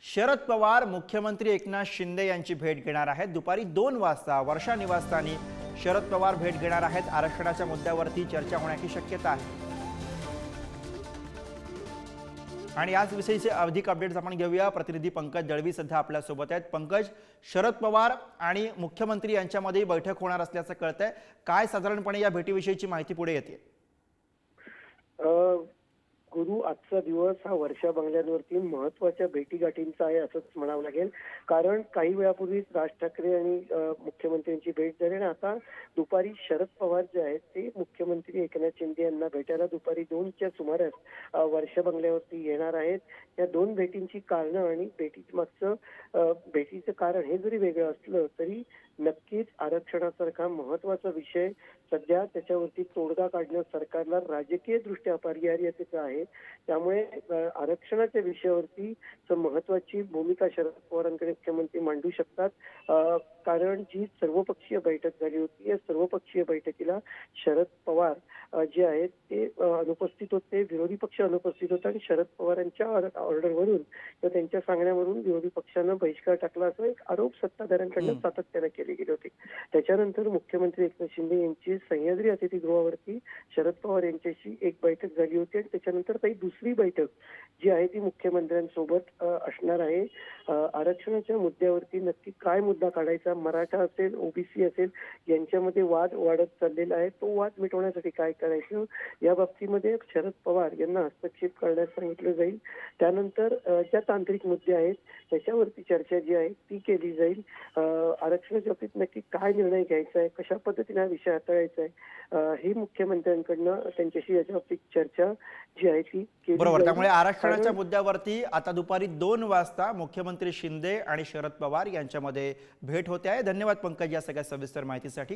शरद पवार मुख्यमंत्री एकनाथ शिंदे यांची भेट घेणार आहेत। दुपारी 2 वाजता वर्षा निवासस्थानी शरद पवार भेट घेणार आहेत। आरक्षणाच्या मुद्द्यावरती चर्चा होण्याची शक्यता आहे। आणि याच विषयीचे अधिक अपडेट्स आपण घेऊया। प्रतिनिधी पंकज दळवी सध्या आपल्या सोबत आहेत। पंकज, शरद पवार आणि मुख्यमंत्री यांच्यामध्ये बैठक होणार असल्याचं कळतंय। काय साधारणपणे या भेटीविषयीची माहिती पुढे येते? गुरु, आजचा दिवस हा वर्षा बंगल्यांवरती महत्वाच्या भेटीगाठींचा आहे असंच म्हणावं लागेल। कारण काही वेळापूर्वीच राज ठाकरे आणि मुख्यमंत्र्यांची भेट झाली आणि आता दुपारी शरद पवार जे आहेत ते मुख्यमंत्री एकनाथ शिंदे यांना भेटायला दुपारी 2च्या सुमारास वर्षा बंगल्यावरती येणार आहेत। या दोन भेटींची कारणं आणि भेटीचं कारण हे जरी वेगळं असलं तरी नक्कीच आरक्षणासारखा महत्वाचा विषय सध्या त्याच्यावरती तोडगा काढणं सरकारला राजकीय दृष्ट्या अपरिहार्यतेचं आहे। त्यामुळे आरक्षणाच्या विषयावरती महत्वाची भूमिका शरद पवारांकडे मुख्यमंत्री मांडू शकतात। कारण जी सर्वपक्षीय बैठक झाली होती या सर्वपक्षीय बैठकीला शरद पवार जे आहेत ते अनुपस्थित होते, विरोधी पक्ष अनुपस्थित होता आणि शरद पवारांच्या ऑर्डरवरून किंवा त्यांच्या सांगण्यावरून विरोधी पक्षानं बहिष्कार टाकला असा एक आरोप सत्ताधाऱ्यांकडून सातत्याने केले गेले होते। त्याच्यानंतर मुख्यमंत्री एकनाथ शिंदे यांची सह्याद्री अतिथीगृहावरती शरद पवार यांच्याशी एक बैठक झाली होती आणि त्याच्यानंतर काही दुसरी बैठक जी आहे ती मुख्यमंत्र्यांसोबत असणार आहे। आरक्षणाच्या मुद्द्यावरती नक्की काय मुद्दा काढायचा, मराठा असेल ओबीसी असेल यांच्यामध्ये वाद वाढत चाललेला आहे, तो वाद मिटवण्यासाठी काय करायचं या बाबतीमध्ये शरद पवार यांना हस्तक्षेप करण्यास सांगितलं जाईल। त्यानंतर ज्या तांत्रिक मुद्दे आहेत त्याच्यावरती चर्चा जी आहे ती केली जाईल। आरक्षणाच्या बाबतीत नक्की काय निर्णय घ्यायचा आहे, कशा पद्धतीने हा विषय हाताळायचा आहे हे मुख्यमंत्र्यांकडनं त्यांच्याशी याच्या बाबतीत चर्चा जी आहे ती केली बरोबर। त्यामुळे आरक्षणाच्या मुद्द्यावरती आता दुपारी 2 वाजता मुख्यमंत्री शिंदे आणि शरद पवार यांच्यामध्ये भेट होते आहे। धन्यवाद पंकज या सगळ्या सविस्तर माहितीसाठी।